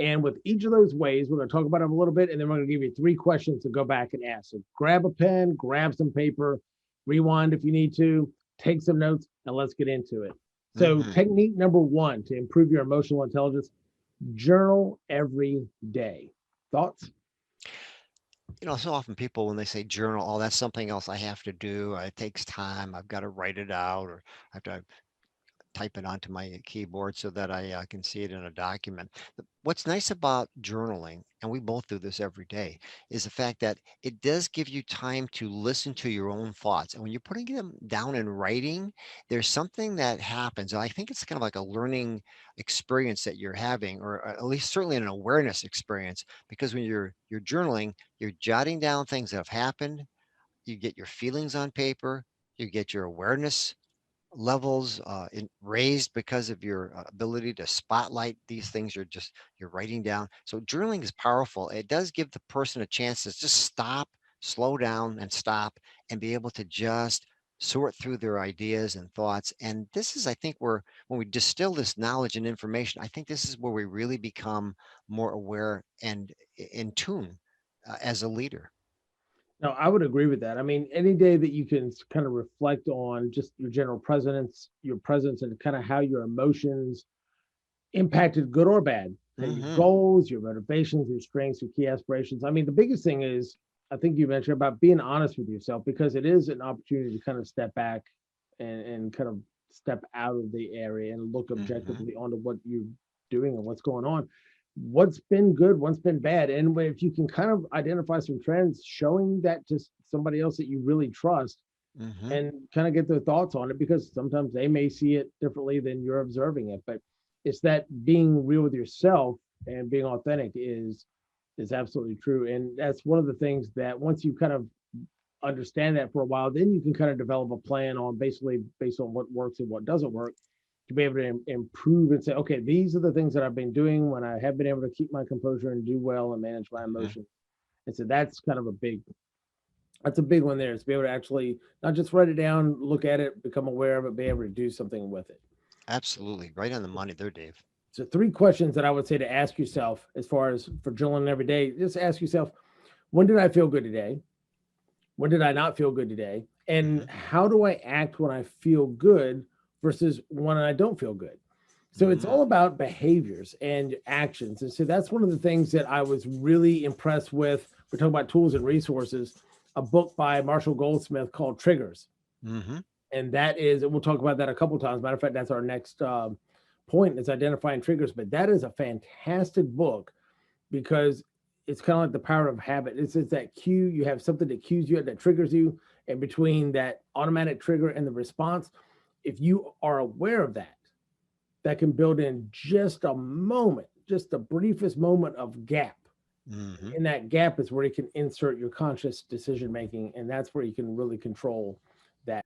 And with each of those ways, we're going to talk about them a little bit, and then we're going to give you 3 questions to go back and ask. So grab a pen, grab some paper, rewind if you need to, take some notes, and let's get into it. So Hmm. technique number 1 to improve your emotional intelligence, journal every day. Thoughts? So often people, when they say journal, oh, that's something else I have to do. It takes time. I've got to write it out, or I have to type it onto my keyboard so that I can see it in a document. What's nice about journaling, and we both do this every day, is the fact that it does give you time to listen to your own thoughts. And when you're putting them down in writing, there's something that happens. And I think it's kind of like a learning experience that you're having, or at least certainly an awareness experience, because when you're journaling, you're jotting down things that have happened. You get your feelings on paper, you get your awareness levels raised because of your ability to spotlight these things you're writing down. So journaling is powerful. It does give the person a chance to just stop, slow down, and stop, and be able to just sort through their ideas and thoughts. And this is, I think, where when we distill this knowledge and information, I think this is where we really become more aware and in tune as a leader. No, I would agree with that. I mean, any day that you can kind of reflect on just your general presence, your presence, and kind of how your emotions impacted, good or bad, your Hmm. goals, your motivations, your strengths, your key aspirations. I mean, the biggest thing is, I think you mentioned about being honest with yourself, because it is an opportunity to kind of step back and kind of step out of the area and look Hmm. objectively onto what you're doing and what's going on. What's been good, what's been bad. And if you can kind of identify some trends, showing that to somebody else that you really trust Hmm. and kind of get their thoughts on it, because sometimes they may see it differently than you're observing it. But it's that being real with yourself and being authentic is absolutely true. And that's one of the things that once you kind of understand that for a while, then you can kind of develop a plan on basically based on what works and what doesn't work, to be able to improve and say, okay, these are the things that I've been doing when I have been able to keep my composure and do well and manage my Hmm. emotions. And so that's a big one there, is to be able to actually not just write it down, look at it, become aware of it, be able to do something with it. Absolutely. Right on the money there, Dave. So 3 questions that I would say to ask yourself as far as for journaling every day, just ask yourself, when did I feel good today? When did I not feel good today? And Hmm. how do I act when I feel good versus when I don't feel good? So it's Hmm. all about behaviors and actions. And so that's one of the things that I was really impressed with. We're talking about tools and resources, a book by Marshall Goldsmith called Triggers. Hmm. And that is, and we'll talk about that a couple of times. Matter of fact, that's our next point, is identifying triggers. But that is a fantastic book, because it's kind of like the power of habit. It's that cue. You have something that cues you, that triggers you, and between that automatic trigger and the response, if you are aware of that, that can build in just a moment, just the briefest moment of gap. Hmm. In that gap is where you can insert your conscious decision making, and that's where you can really control that.